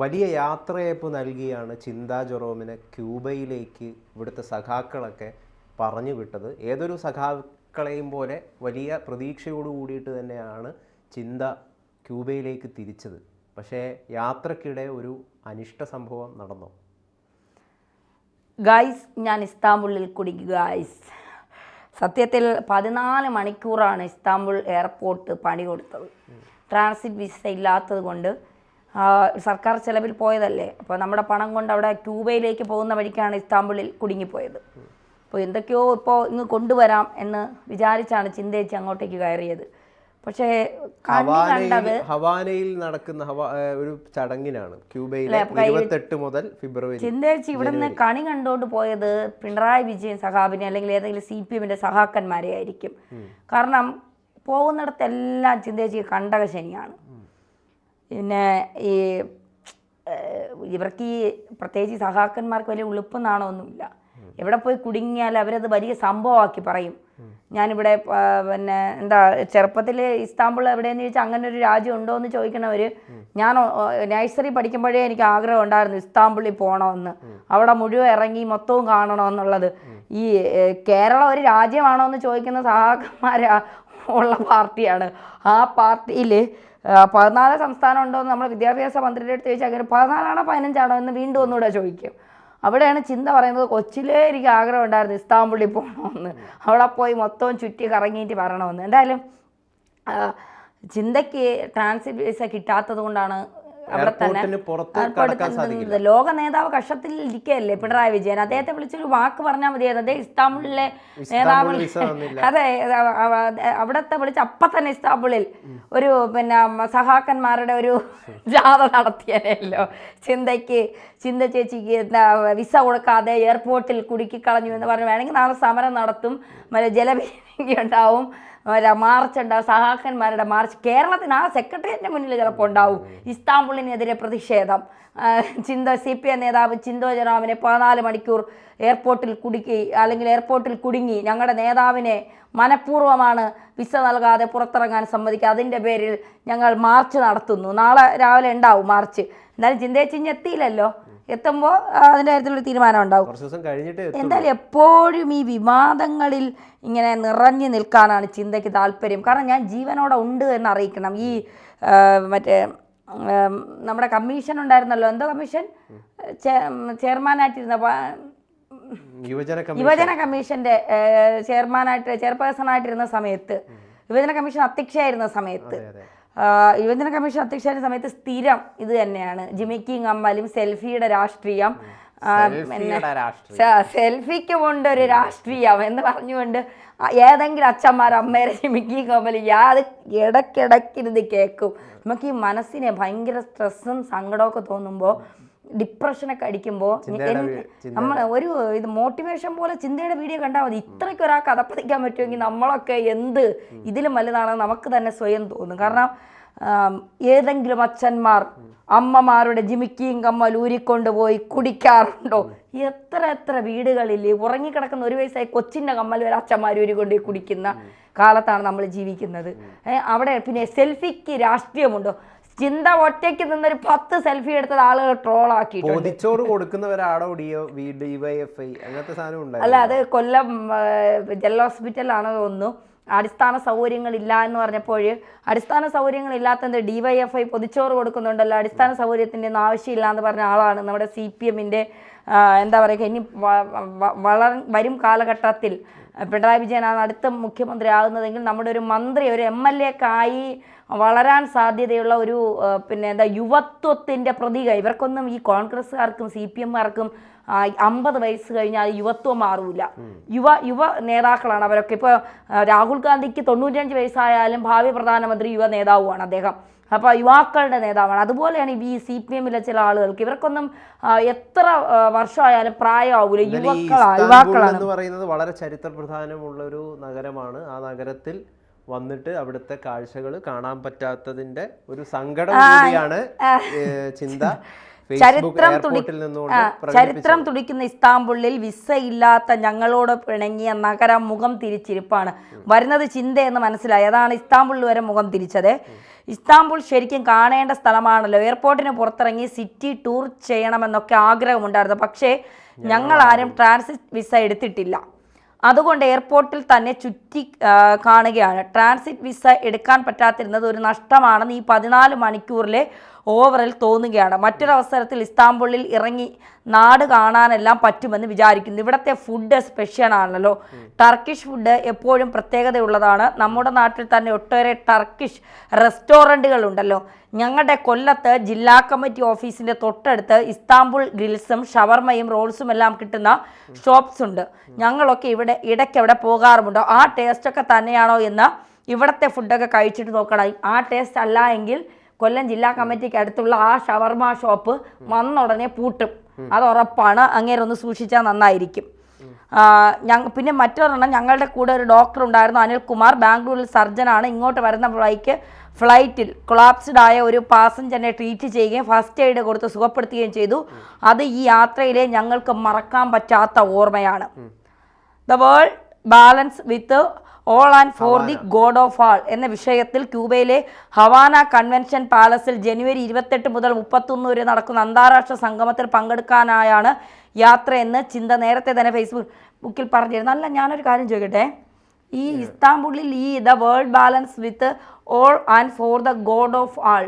വലിയ യാത്രയയപ്പ് നൽകിയാണ് ചിന്താ ജെറോമിനെ ക്യൂബയിലേക്ക് ഇവിടുത്തെ സഖാക്കളൊക്കെ പറഞ്ഞു വിട്ടത്. ഏതൊരു സഖാക്കളെയും പോലെ വലിയ പ്രതീക്ഷയോട് കൂടിയിട്ട് തന്നെയാണ് ചിന്ത ക്യൂബയിലേക്ക് തിരിച്ചത്. പക്ഷേ യാത്രക്കിടെ ഒരു അനിഷ്ട സംഭവം നടന്നു. ഗായ്സ്, ഞാൻ ഇസ്താംബുളിൽ കുടുങ്ങി ഗായ്സ്. സത്യത്തിൽ 14 മണിക്കൂറാണ് ഇസ്താംബുൾ എയർപോർട്ട് പണി കൊടുത്തത്. ട്രാൻസിറ്റ് വിസ ഇല്ലാത്തത് കൊണ്ട് സർക്കാർ ചെലവിൽ പോയതല്ലേ. അപ്പോൾ നമ്മുടെ പണം കൊണ്ട് അവിടെ ക്യൂബയിലേക്ക് പോകുന്ന വഴിക്കാണ് ഇസ്താംബുളിൽ കുടുങ്ങിപ്പോയത്. അപ്പോൾ എന്തൊക്കെയോ ഇപ്പോൾ ഇങ്ങ് കൊണ്ടുവരാം എന്ന് വിചാരിച്ചാണ് ചിന്തേച്ചി അങ്ങോട്ടേക്ക് കയറിയത്. പക്ഷേ കണ്ടത് ഹവാനയിൽ നടക്കുന്ന ഒരു ചടങ്ങിനാണ്, ക്യൂബയിലെ 28 മുതൽ ഫെബ്രുവരി. ചിന്തേച്ചി ഇവിടെ നിന്ന് കണി കണ്ടുകൊണ്ട് പോയത് പിണറായി വിജയൻ സഖാവിനെ അല്ലെങ്കിൽ ഏതെങ്കിലും CPM-ന്റെ സഖാക്കന്മാരെ ആയിരിക്കും. കാരണം പോകുന്നിടത്തെല്ലാം ചിന്തേച്ചി കണ്ടക ശനിയാണ്. പിന്നെ ഇവർക്ക് ഈ പ്രത്യേകിച്ച് സഖാക്കന്മാർക്ക് വലിയ ഉളുപ്പെന്നാണൊന്നുമില്ല. എവിടെ പോയി കുടുങ്ങിയാൽ അവരത് വലിയ സംഭവമാക്കി പറയും. ഞാനിവിടെ പിന്നെ എന്താ ചെറുപ്പത്തിൽ ഇസ്താംബുൾ എവിടെയെന്ന് ചോദിച്ചാൽ അങ്ങനെ ഒരു രാജ്യം ഉണ്ടോ എന്ന് ചോദിക്കണവർ, ഞാൻ നഴ്സറി പഠിക്കുമ്പോഴേ എനിക്ക് ആഗ്രഹം ഉണ്ടായിരുന്നു ഇസ്താംബുളിൽ പോകണമെന്ന്, അവിടെ മുഴുവൻ ഇറങ്ങി മൊത്തവും കാണണമെന്നുള്ളത്. ഈ കേരളം ഒരു രാജ്യമാണോ എന്ന് ചോദിക്കുന്ന സഹാക്കന്മാർ ഉള്ള പാർട്ടിയാണ്. ആ പാർട്ടിയിൽ 14 സംസ്ഥാനം ഉണ്ടോ എന്ന് നമ്മൾ വിദ്യാഭ്യാസ മന്ത്രിയുടെ അടുത്ത് ചോദിച്ചാൽ അങ്ങനെ 14 15 എന്ന് വീണ്ടും ഒന്നുകൂടെ ചോദിക്കും. അവിടെയാണ് ചിന്ത പറയുന്നത്, കൊച്ചിലേ എനിക്ക് ആഗ്രഹം ഉണ്ടായിരുന്നു ഇസ്താംബുളിൽ പോകണമെന്ന്, അവിടെ പോയി മൊത്തവും ചുറ്റി കറങ്ങിയിട്ട് വരണമെന്ന്. എന്തായാലും ചിന്തയ്ക്ക് ട്രാൻസിറ്റ് വിസ കിട്ടാത്തത് കൊണ്ടാണ് അവിടെ തന്നെ ലോക നേതാവ് കഷ്ടത്തിൽ ഇരിക്കുകയല്ലേ പിണറായി വിജയൻ. അദ്ദേഹത്തെ വിളിച്ചൊരു വാക്ക് പറഞ്ഞാൽ മതിയായിരുന്നു. അദ്ദേഹം ഇസ്താംബുളിലെ നേതാവ്, അതെ, അവിടത്തെ വിളിച്ച് അപ്പം തന്നെ ഇസ്താംബുളിൽ ഒരു പിന്നെ സഹാക്കന്മാരുടെ ഒരു ജാഥ നടത്തിയല്ലോ. ചിന്ത ചേച്ചിക്ക് എന്താ വിസ കൊടുക്കാതെ എയർപോർട്ടിൽ കുടുക്കി കളഞ്ഞു എന്ന് പറഞ്ഞു. വേണമെങ്കിൽ നാളെ സമരം നടത്തും, ജലഭീതി ഉണ്ടാവും, മാർച്ച് ഉണ്ടാവും, സഹാക്കന്മാരുടെ മാർച്ച്. കേരളത്തിന് ആ സെക്രട്ടേറിയറ്റിന് മുന്നിൽ ചിലപ്പോൾ ഉണ്ടാവും ഇസ്താംബുളിനെതിരെ പ്രതിഷേധം. CPM നേതാവ് ചിന്തോ ജെറോമിനെ 14 മണിക്കൂർ എയർപോർട്ടിൽ കുടുങ്ങി, ഞങ്ങളുടെ നേതാവിനെ മനഃപൂർവ്വമാണ് വിസ നൽകാതെ പുറത്തിറങ്ങാൻ സമ്മതിക്കുക, അതിൻ്റെ പേരിൽ ഞങ്ങൾ മാർച്ച് നടത്തുന്നു. നാളെ രാവിലെ ഉണ്ടാവും മാർച്ച്. എന്തായാലും ചിന്തേച്ചിഞ്ഞ് എത്തിയില്ലല്ലോ. എത്തുമ്പോൾ അതിൻ്റെ കാര്യത്തിലൊരു തീരുമാനം ഉണ്ടാവും. എന്തായാലും എപ്പോഴും ഈ വിവാദങ്ങളിൽ ഇങ്ങനെ നിറഞ്ഞു നിൽക്കാനാണ് ചിന്തയ്ക്ക് താല്പര്യം. കാരണം ഞാൻ ജീവനോടെ ഉണ്ട് എന്ന് അറിയിക്കണം. ഈ മറ്റേ നമ്മുടെ കമ്മീഷൻ ഉണ്ടായിരുന്നല്ലോ, എന്തോ കമ്മീഷൻ ചെയർമാനായിട്ടിരുന്ന യുവജന കമ്മീഷൻ്റെ ചെയർപേഴ്സണായിട്ടിരുന്ന സമയത്ത്, യുവജന കമ്മീഷൻ അധ്യക്ഷയായിരുന്ന സമയത്ത് യുവജന കമ്മീഷൻ അധ്യക്ഷയുടെ സമയത്ത് സ്ഥിരം ഇത് തന്നെയാണ്, ജിമിക്കിങ് അമ്മലും സെൽഫിയുടെ രാഷ്ട്രീയം, സെൽഫിക്ക് കൊണ്ടൊരു രാഷ്ട്രീയം എന്ന് പറഞ്ഞുകൊണ്ട് ഏതെങ്കിലും അച്ഛന്മാർ അമ്മേരെ ജിമിക്കിങ് അമ്മലും അത് ഇടയ്ക്കിടയ്ക്കിരുന്ന് കേൾക്കും. നമുക്ക് ഈ മനസ്സിനെ ഭയങ്കര സ്ട്രെസ്സും സങ്കടമൊക്കെ തോന്നുമ്പോൾ, ഡിപ്രഷനൊക്കെ അടിക്കുമ്പോൾ നമ്മൾ ഒരു ഇത് മോട്ടിവേഷൻ പോലെ ചിന്തയുടെ വീഡിയോ കണ്ടാൽ മതി. ഇത്രയ്ക്ക് ഒരാൾക്ക് അതപ്പതിക്കാൻ പറ്റുമെങ്കിൽ നമ്മളൊക്കെ എന്ത് ഇതിലും വലുതാണെന്ന് നമുക്ക് തന്നെ സ്വയം തോന്നും. കാരണം ഏതെങ്കിലും അച്ഛന്മാർ അമ്മമാരുടെ ജിമിക്കിയും കമ്മൽ ഊരിക്കൊണ്ടുപോയി കുടിക്കാറുണ്ടോ? എത്ര വീടുകളിൽ ഉറങ്ങിക്കിടക്കുന്ന 1 വയസ്സായി കൊച്ചിൻ്റെ കമ്മൽ വരെ അച്ഛന്മാർ ഊരിക്കൊണ്ടുപോയി കുടിക്കുന്ന കാലത്താണ് നമ്മൾ ജീവിക്കുന്നത്. അവിടെ പിന്നെ സെൽഫിക്ക് രാഷ്ട്രീയമുണ്ടോ? ചിന്ത ഒറ്റയ്ക്ക് നിന്നൊരു 10 സെൽഫി എടുത്തത് ആളുകൾ ട്രോളാക്കിയിട്ടുണ്ട്. അല്ല, അത് കൊല്ലം ജനറൽ ഹോസ്പിറ്റലാണ് തോന്നുന്നു. അടിസ്ഥാന സൗകര്യങ്ങളില്ല എന്ന് പറഞ്ഞപ്പോൾ, അടിസ്ഥാന സൗകര്യങ്ങളില്ലാത്തത് DYFI പൊതിച്ചോറ് കൊടുക്കുന്നുണ്ടല്ലോ, അടിസ്ഥാന സൗകര്യത്തിൻ്റെ ഒന്നും ആവശ്യമില്ല എന്ന് പറഞ്ഞ ആളാണ് നമ്മുടെ CPM-ന്റെ എന്താ പറയുക. ഇനി വരും കാലഘട്ടത്തിൽ പിണറായി വിജയനാണ് അടുത്ത മുഖ്യമന്ത്രി ആകുന്നതെങ്കിൽ നമ്മുടെ ഒരു മന്ത്രി, ഒരു MLA ക്കായി വളരാൻ സാധ്യതയുള്ള ഒരു പിന്നെ എന്താ യുവത്വത്തിൻ്റെ പ്രതീക. ഇവർക്കൊന്നും ഈ കോൺഗ്രസ്സുകാർക്കും CPM-കാർക്കും 50 വയസ്സ് കഴിഞ്ഞാൽ യുവത്വം മാറൂല. യുവ നേതാക്കളാണ് അവരൊക്കെ. ഇപ്പോൾ രാഹുൽ ഗാന്ധിക്ക് 95 വയസ്സായാലും ഭാവി പ്രധാനമന്ത്രി യുവ നേതാവുമാണ് അദ്ദേഹം. അപ്പോൾ യുവാക്കളുടെ നേതാവാണ്. അതുപോലെയാണ് ഈ CPM-ലെ ചില ആളുകൾക്ക്. ഇവർക്കൊന്നും എത്ര വർഷമായാലും പ്രായമാവൂല, യുവാക്കളാണ്. പറയുന്നത് വളരെ ചരിത്ര പ്രധാനമുള്ളൊരു നഗരമാണ്. ആ നഗരത്തിൽ വന്നിട്ട് അവിടുത്തെ കാഴ്ചകൾ കാണാൻ പറ്റാത്തതിൻ്റെ ഒരു സങ്കടം കൂടിയാണ് ചിന്ത ചരിത്രം തുടിക്കുന്ന ഇസ്താംബുളിൽ വിസ ഇല്ലാത്ത ഞങ്ങളോട് പിണങ്ങിയ നഗരം മുഖം തിരിച്ചിരിപ്പാണ്. വരുന്നത് ചിന്തയെന്ന് മനസ്സിലായി. അതാണ് ഇസ്താംബുളിൽ വരെ മുഖം തിരിച്ചത്. ഇസ്താംബുൾ ശരിക്കും കാണേണ്ട സ്ഥലമാണല്ലോ, എയർപോർട്ടിന് പുറത്തിറങ്ങി സിറ്റി ടൂർ ചെയ്യണമെന്നൊക്കെ ആഗ്രഹമുണ്ടായിരുന്നു. പക്ഷേ ഞങ്ങളാരും ട്രാൻസിറ്റ് വിസ എടുത്തിട്ടില്ല. അതുകൊണ്ട് എയർപോർട്ടിൽ തന്നെ ചുറ്റി കാണുകയാണ്. ട്രാൻസിറ്റ് വിസ എടുക്കാൻ പറ്റാതിരുന്നത് ഒരു നഷ്ടമാണെന്ന് ഈ 14 മണിക്കൂറിലെ ഓവറിൽ തോന്നുകയാണ്. മറ്റൊരവസരത്തിൽ ഇസ്താംബുളിൽ ഇറങ്ങി നാട് കാണാനെല്ലാം പറ്റുമെന്ന് വിചാരിക്കുന്നു. ഇവിടുത്തെ ഫുഡ് സ്പെഷ്യൽ ആണല്ലോ. ടർക്കിഷ് ഫുഡ് എപ്പോഴും പ്രത്യേകതയുള്ളതാണ്. നമ്മുടെ നാട്ടിൽ തന്നെ ഒട്ടേറെ ടർക്കിഷ് റെസ്റ്റോറൻറ്റുകൾ ഉണ്ടല്ലോ. ഞങ്ങളുടെ കൊല്ലത്ത് ജില്ലാ കമ്മിറ്റി ഓഫീസിൻ്റെ തൊട്ടടുത്ത് ഇസ്താംബുൾ ഗ്രിൽസും ഷവർമയും റോൾസും എല്ലാം കിട്ടുന്ന ഷോപ്സ് ഉണ്ട്. ഞങ്ങളൊക്കെ ഇടയ്ക്ക് അവിടെ പോകാറുമുണ്ട്. ആ ടേസ്റ്റൊക്കെ തന്നെയാണോ എന്ന് ഇവിടുത്തെ ഫുഡൊക്കെ കഴിച്ചിട്ട് നോക്കണം. ആ ടേസ്റ്റ് അല്ല എങ്കിൽ കൊല്ലം ജില്ലാ കമ്മിറ്റിക്ക് അടുത്തുള്ള ആ ഷവർമ ഷോപ്പ് വന്നുടനെ പൂട്ടും, അത് ഉറപ്പാണ്. അങ്ങേരൊന്ന് സൂക്ഷിച്ചാൽ നന്നായിരിക്കും. പിന്നെ മറ്റൊരെണ്ണം, ഞങ്ങളുടെ കൂടെ ഒരു ഡോക്ടർ ഉണ്ടായിരുന്നു, അനിൽകുമാർ, ബാംഗ്ലൂരിൽ സർജനാണ്. ഇങ്ങോട്ട് വരുന്ന ഫ്ലൈറ്റിൽ കൊളാപ്സ്ഡ് ആയ ഒരു പാസഞ്ചറിനെ ട്രീറ്റ് ചെയ്യുകയും ഫസ്റ്റ് എയ്ഡ് കൊടുത്ത് സുഖപ്പെടുത്തുകയും ചെയ്തു. അത് ഈ യാത്രയിലെ ഞങ്ങൾക്ക് മറക്കാൻ പറ്റാത്ത ഓർമ്മയാണ്. The world balance with all and for the God of all എന്ന വിഷയത്തിൽ ക്യൂബയിലെ ഹവാന കൺവെൻഷൻ പാലസിൽ ജനുവരി 28 മുതൽ 31 വരെ നടക്കുന്ന അന്താരാഷ്ട്ര സംഗമത്തിൽ പങ്കെടുക്കാനായാണ് യാത്രയെന്ന് ചിന്ത നേരത്തെ തന്നെ ഫേസ്ബുക്കിൽ പറഞ്ഞിരുന്നു. അല്ല, ഞാനൊരു കാര്യം ചോദിക്കട്ടെ, ഈ ഇസ്താംബുളിൽ ഈ the world balance with all and for the God of all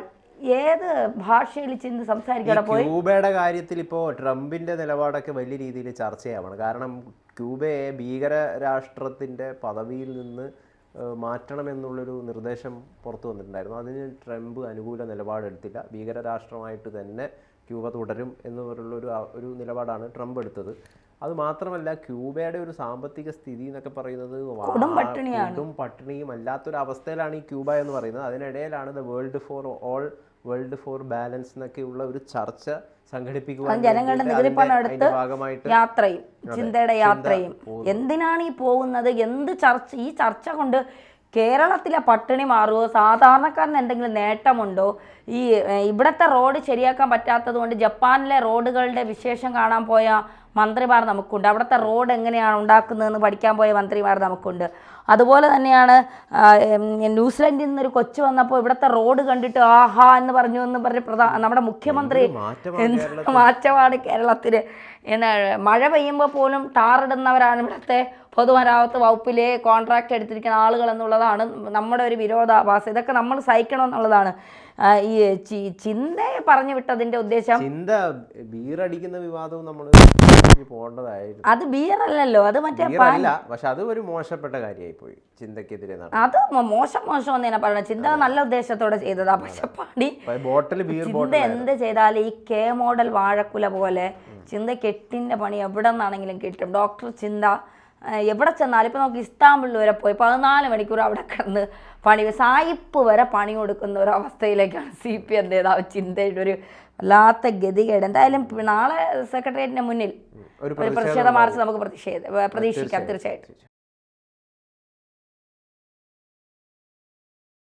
ഏത് ഭാഷയിൽ ചിന്ത സംസാരിക്കാതെ പോയി? ക്യൂബയുടെ കാര്യത്തിൽ ഇപ്പോൾ ട്രംപിന്റെ നിലപാടൊക്കെ വലിയ രീതിയിൽ ചർച്ചയാവണം. കാരണം ക്യൂബയെ ഭീകര രാഷ്ട്രത്തിന്റെ പദവിയിൽ നിന്ന് മാറ്റണമെന്നുള്ളൊരു നിർദ്ദേശം പുറത്തു വന്നിട്ടുണ്ടായിരുന്നു. അതിന് ട്രംപ് അനുകൂല നിലപാടെടുത്തില്ല. ഭീകര രാഷ്ട്രമായിട്ട് തന്നെ ക്യൂബ തുടരും ഒരു നിലപാടാണ് ട്രംപ് എടുത്തത്. അത് മാത്രമല്ല, ക്യൂബയുടെ ഒരു സാമ്പത്തിക സ്ഥിതി എന്നൊക്കെ പറയുന്നത് കൊടും പട്ടിണിയും അല്ലാത്തൊരു അവസ്ഥയിലാണ് ഈ ക്യൂബ എന്ന് പറയുന്നത്. അതിനിടയിലാണ് ദ വേൾഡ് ഫോർ ബാലൻസ് എന്നൊക്കെയുള്ള ഒരു ചർച്ച സംഘടിപ്പിക്കുക, ജനങ്ങളുടെ നികുതി പണം എടുത്ത് യാത്രയും ചിന്തയുടെ യാത്രയും. എന്തിനാണ് ഈ പോകുന്നത്? എന്ത് ചർച്ച? ഈ ചർച്ച കൊണ്ട് കേരളത്തിലെ പട്ടിണി മാറുമോ? സാധാരണക്കാരന് എന്തെങ്കിലും നേട്ടമുണ്ടോ? ഇവിടുത്തെ റോഡ് ശരിയാക്കാൻ പറ്റാത്തത് കൊണ്ട് ജപ്പാനിലെ റോഡുകളുടെ വിശേഷം കാണാൻ പോയ മന്ത്രിമാർ നമുക്കുണ്ട്. അവിടുത്തെ റോഡ് എങ്ങനെയാണ് ഉണ്ടാക്കുന്നതെന്ന് പഠിക്കാൻ പോയ മന്ത്രിമാർ നമുക്കുണ്ട്. അതുപോലെ തന്നെയാണ് ന്യൂസിലൻഡിൽ നിന്നൊരു കൊച്ചു വന്നപ്പോൾ ഇവിടുത്തെ റോഡ് കണ്ടിട്ട് ആഹാ എന്ന് പറഞ്ഞ് നമ്മുടെ മുഖ്യമന്ത്രി എന്ത് മാറ്റമാണ് കേരളത്തിന്. മഴ പെയ്യുമ്പോൾ പോലും ടാറിടുന്നവരാണ് ഇവിടുത്തെ പൊതുമരാമത്ത് വകുപ്പിലെ കോൺട്രാക്ട് എടുത്തിരിക്കുന്ന ആളുകൾ എന്നുള്ളതാണ് നമ്മുടെ ഒരു വിരോധാഭാസം. ഇതൊക്കെ നമ്മൾ സഹിക്കണമെന്നുള്ളതാണ്. ഈ ചിന്തയെ പറഞ്ഞു വിട്ടതിന്റെ ഉദ്ദേശം, ചിന്ത ബീറടിക്കുന്ന വിവാദവും നമ്മൾ പോകേണ്ടതായിരുന്നു. അത് ബീറല്ലല്ലോ, അത് മറ്റേ പക്ഷെ അത് ഒരു മോശപ്പെട്ട കാര്യമായി പോയി ചിന്തക്കെതിരെ. അത് മോശം എന്ന് പറയണം. ചിന്ത നല്ല ഉദ്ദേശത്തോടെ ചെയ്തതാ. പക്ഷെ ചിന്ത എന്ത് ചെയ്താലും ഈ കെ മോഡൽ വാഴക്കുല പോലെ ചിന്തയ്ക്ക് എട്ടിൻ്റെ പണി എവിടെ നിന്നാണെങ്കിലും കിട്ടും. ഡോക്ടർ ചിന്ത എവിടെ ചെന്നാലും ഇപ്പം നമുക്ക് ഇസ്താംബുളിൽ വരെ പോയി 14 മണിക്കൂർ അവിടെ കിടന്ന് സായിപ്പ് വരെ പണി കൊടുക്കുന്ന ഒരു അവസ്ഥയിലേക്കാണ് CPM നേതാവ് ചിന്തയുടെ ഒരു വല്ലാത്ത ഗതികേട്. എന്തായാലും നാളെ സെക്രട്ടേറിയറ്റിന് മുന്നിൽ ഒരു പ്രതിഷേധ മാർച്ച് നമുക്ക് പ്രതീക്ഷിക്കാം തീർച്ചയായിട്ടും.